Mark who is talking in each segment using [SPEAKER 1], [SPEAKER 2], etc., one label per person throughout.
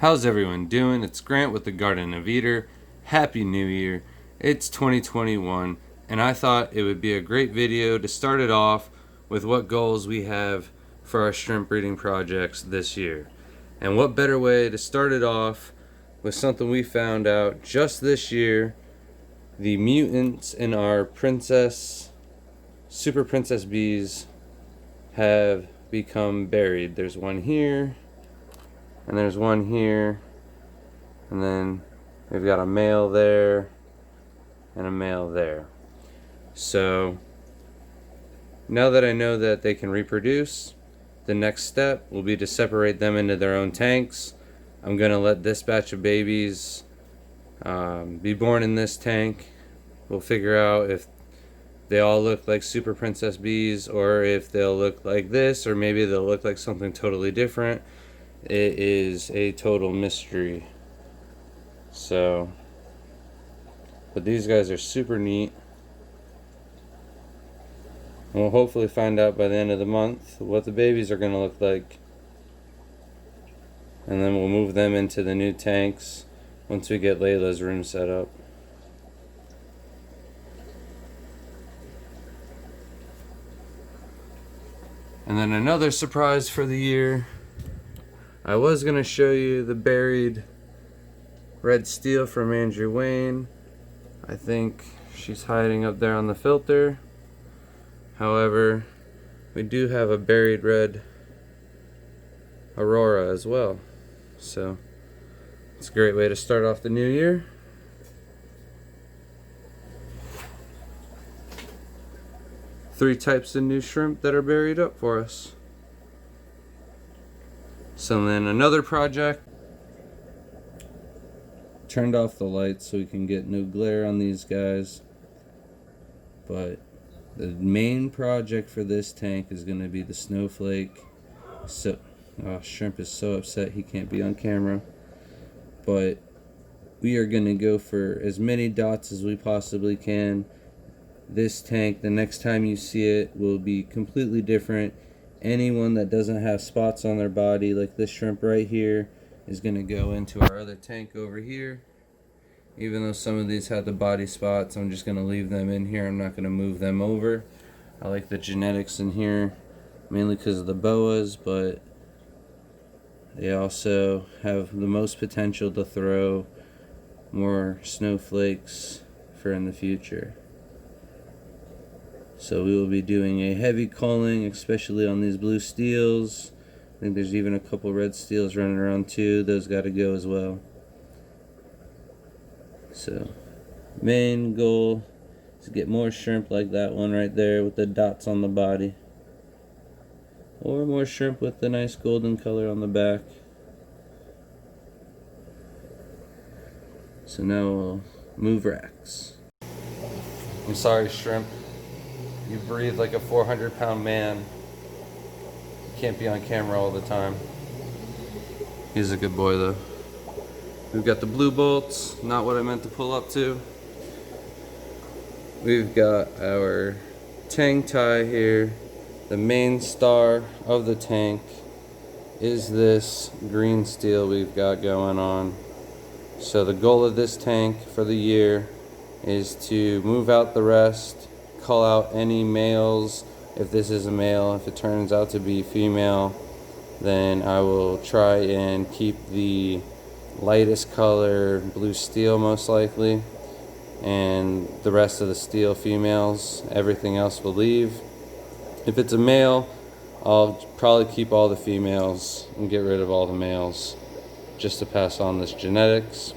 [SPEAKER 1] How's everyone doing? It's Grant with the Garden of Eater. Happy New Year. It's 2021, and I thought it would be a great video to start it off with what goals we have for our shrimp breeding projects this year. And what better way to start it off with something we found out just this year: the mutants in our super princess bees have become berried. There's one here, and there's one here, and then we've got a male there and a male there. So now that I know that they can reproduce, the next step will be to separate them into their own tanks. I'm going to let this batch of babies be born in this tank. We'll figure out if they all look like super princess bees, or if they'll look like this, or maybe they'll look like something totally different. It is a total mystery. So, but these guys are super neat. We'll hopefully find out by the end of the month what the babies are going to look like, and then we'll move them into the new tanks once we get Layla's room set up. And then another surprise for the year. I was going to show you the berried red steel from Andrew Wayne. I think she's hiding up there on the filter. However, we do have a berried red aurora as well. So it's a great way to start off the new year. Three types of new shrimp that are berried up for us. So then another project. Turned off the lights so we can get no glare on these guys. But the main project for this tank is going to be the snowflake. So, Shrimp is so upset he can't be on camera. But we are going to go for as many dots as we possibly can. This tank, the next time you see it, will be completely different. Anyone that doesn't have spots on their body, like this shrimp right here, is going to go into our other tank over here. Even though some of these have the body spots, I'm just going to leave them in here. I'm not going to move them over. I like the genetics in here, mainly because of the boas, but they also have the most potential to throw more snowflakes for in the future. So we will be doing a heavy culling, especially on these blue steels. I think there's even a couple red steels running around too. Those got to go as well. So main goal is to get more shrimp like that one right there with the dots on the body, or more shrimp with the nice golden color on the back. So now we'll move racks. I'm sorry, shrimp. You breathe like a 400-pound man. You can't be on camera all the time. He's a good boy though. We've got the blue bolts, not what I meant to pull up to. We've got our tank tie here. The main star of the tank is this green steel we've got going on. So the goal of this tank for the year is to move out the rest, call out any males if this is a male. If it turns out to be female, then I will try and keep the lightest color blue steel most likely, and the rest of the steel females. Everything else will leave. If it's a male, I'll probably keep all the females and get rid of all the males, just to pass on this genetics.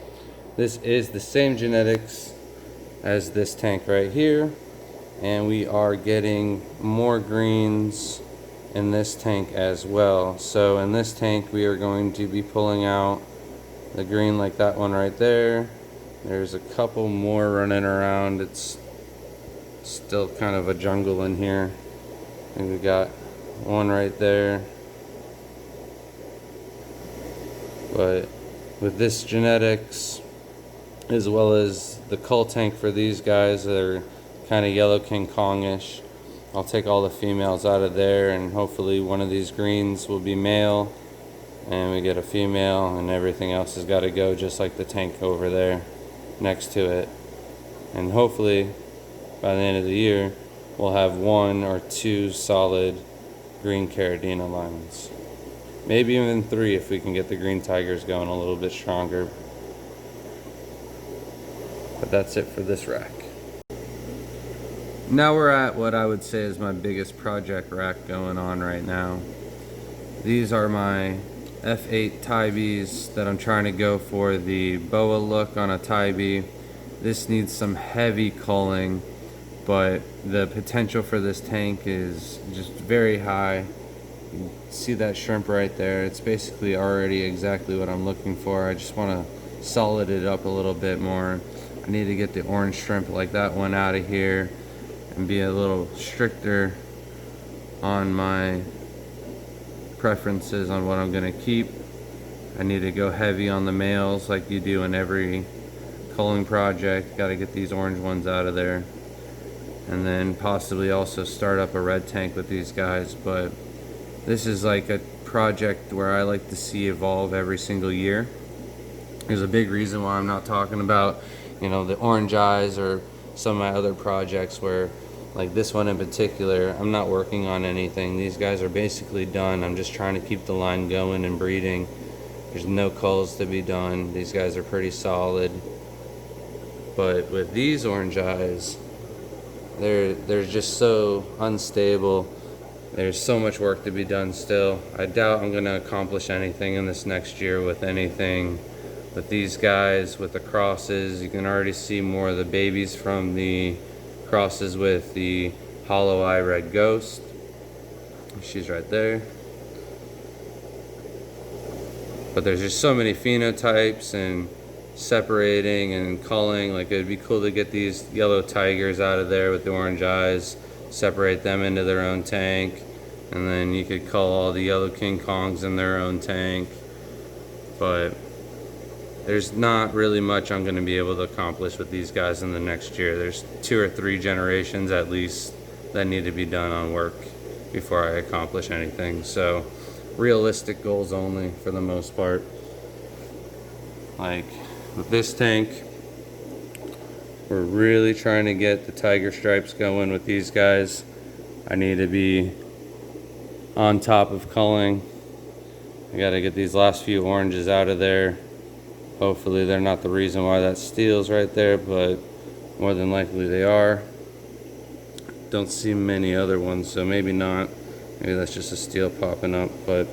[SPEAKER 1] This is the same genetics as this tank right here, and we are getting more greens in this tank as well. So in this tank we are going to be pulling out the green like that one right there. There's a couple more running around. It's still kind of a jungle in here. I think we got one right there. But with this genetics, as well as the cull tank for these guys that are kind of yellow King Kong-ish, I'll take all the females out of there, and hopefully one of these greens will be male and we get a female, and everything else has got to go just like the tank over there next to it. And hopefully by the end of the year we'll have 1 or 2 solid green Caridina lines, maybe even 3 if we can get the green tigers going a little bit stronger. But that's it for this rack. Now we're at what I would say is my biggest project rack going on right now. These are my F8 Tybes that I'm trying to go for the boa look on a Tybee. This needs some heavy culling, but the potential for this tank is just very high. You can see that shrimp right there. It's basically already exactly what I'm looking for. I just want to solid it up a little bit more. I need to get the orange shrimp like that one out of here and be a little stricter on my preferences on what I'm gonna keep. I need to go heavy on the males like you do in every culling project. Got to get these orange ones out of there, and then possibly also start up a red tank with these guys. But this is like a project where I like to see evolve every single year. There's a big reason why I'm not talking about, you know, the orange eyes or some of my other projects where, like this one in particular, I'm not working on anything. These guys are basically done. I'm just trying to keep the line going and breeding. There's no culls to be done. These guys are pretty solid. But with these orange eyes, they're just so unstable. There's so much work to be done still. I doubt I'm gonna accomplish anything in this next year with anything with these guys, with the crosses. You can already see more of the babies from the crosses with the hollow eye red ghost. She's right there. But there's just so many phenotypes and separating and culling. Like, it'd be cool to get these yellow tigers out of there with the orange eyes, separate them into their own tank, and then you could cull all the yellow King Kongs in their own tank. But there's not really much I'm going to be able to accomplish with these guys in the next year. There's 2 or 3 generations at least that need to be done on work before I accomplish anything. So realistic goals only for the most part. Like with this tank, we're really trying to get the tiger stripes going with these guys. I need to be on top of culling. I got to get these last few oranges out of there. Hopefully they're not the reason why that steel's right there, but more than likely they are. Don't see many other ones, so maybe not. Maybe that's just a steel popping up, but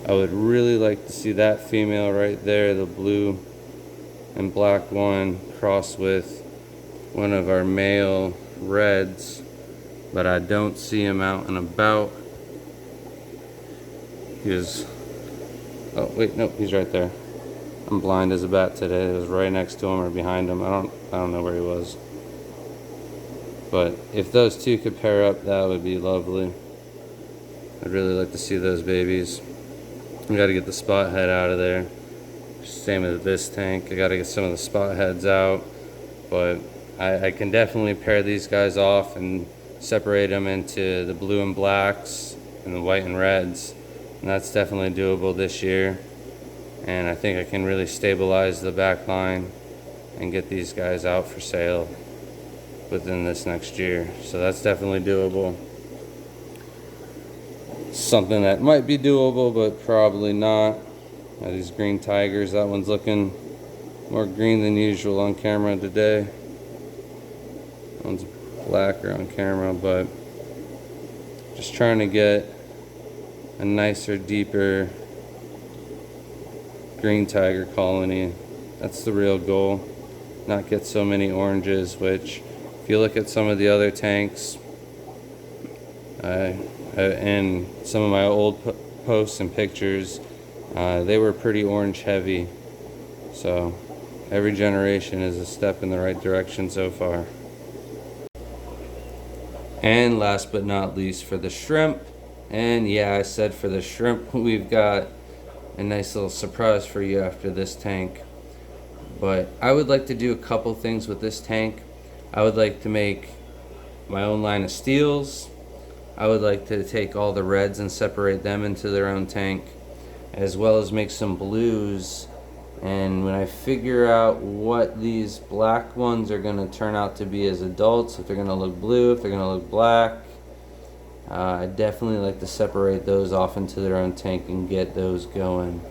[SPEAKER 1] I would really like to see that female right there, the blue and black one, cross with one of our male reds, but I don't see him out and about. Oh wait, nope, he's right there. I'm blind as a bat today. It was right next to him or behind him. I don't know where he was. But if those two could pair up, that would be lovely. I'd really like to see those babies. I got to get the spot head out of there. Same with this tank. I got to get some of the spot heads out. But I can definitely pair these guys off and separate them into the blue and blacks and the white and reds. And that's definitely doable this year. And I think I can really stabilize the back line and get these guys out for sale within this next year. So that's definitely doable. Something that might be doable, but probably not. These green tigers, that one's looking more green than usual on camera today. That one's blacker on camera, but just trying to get a nicer, deeper green tiger colony. That's the real goal. Not get so many oranges, which if you look at some of the other tanks and some of my old posts and pictures, they were pretty orange heavy. So every generation is a step in the right direction so far. And last but not least, for the shrimp, and yeah, I said for the shrimp, we've got a nice little surprise for you after this tank. But I would like to do a couple things with this tank. I would like to make my own line of steels. I would like to take all the reds and separate them into their own tank. as well as make some blues. And when I figure out what these black ones are going to turn out to be as adults, if they're going to look blue, if they're going to look black, I definitely like to separate those off into their own tank and get those going,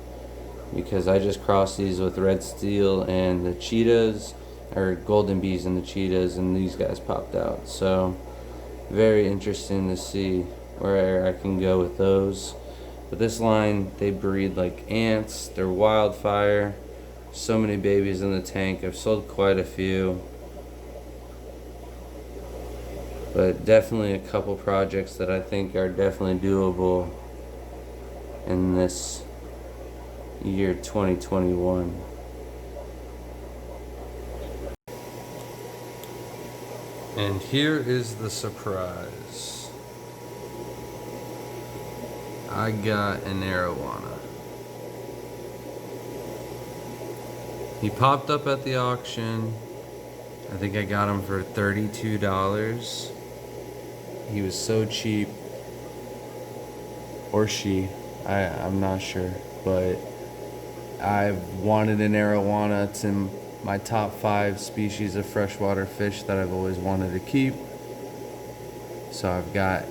[SPEAKER 1] because I just crossed these with red steel and the cheetahs, or golden bees and the cheetahs, and these guys popped out. So very interesting to see where I can go with those. But this line, they breed like ants. They're wildfire. So many babies in the tank. I've sold quite a few. But definitely a couple projects that I think are definitely doable in this year 2021. And here is the surprise. I got an arowana. He popped up at the auction. I think I got him for $32. He was so cheap. Or she. I'm not sure. But I've wanted an arowana. It's in my top 5 species of freshwater fish that I've always wanted to keep. So I've got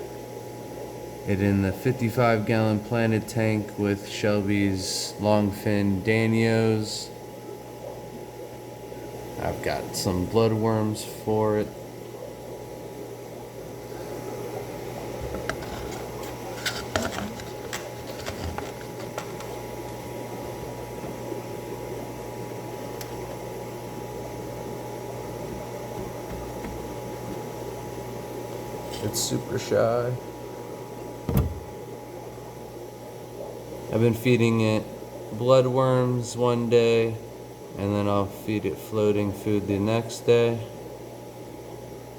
[SPEAKER 1] it in the 55-gallon planted tank with Shelby's longfin Danios. I've got some bloodworms for it. It's super shy. I've been feeding it bloodworms one day, and then I'll feed it floating food the next day.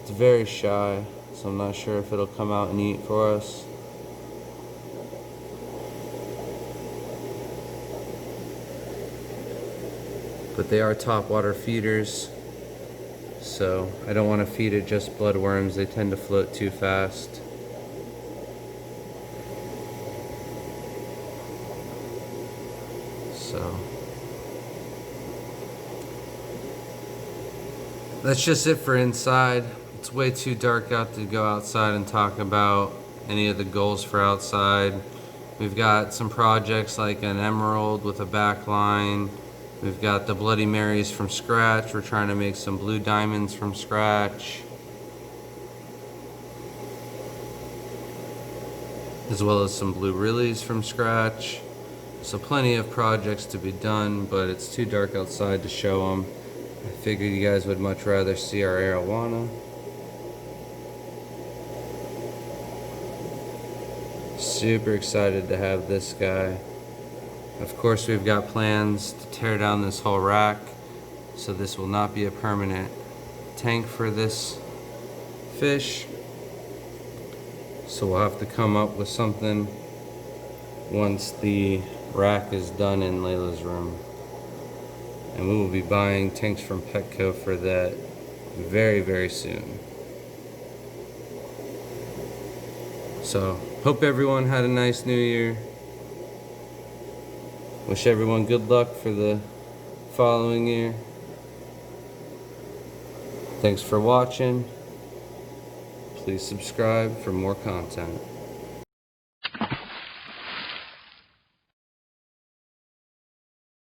[SPEAKER 1] It's very shy, so I'm not sure if it'll come out and eat for us. But they are top water feeders, so I don't want to feed it just bloodworms. They tend to float too fast. So that's just it for inside. It's way too dark out to go outside and talk about any of the goals for outside. We've got some projects like an emerald with a back line. We've got the Bloody Marys from scratch. We're trying to make some blue diamonds from scratch, as well as some blue lilies from scratch. So plenty of projects to be done, but it's too dark outside to show them. I figured you guys would much rather see our arowana. Super excited to have this guy. Of course, we've got plans to tear down this whole rack, so this will not be a permanent tank for this fish. So we'll have to come up with something once the rack is done in Layla's room. And we will be buying tanks from Petco for that very, very soon. So, hope everyone had a nice new year. Wish everyone good luck for the following year. Thanks for watching. Please subscribe for more content.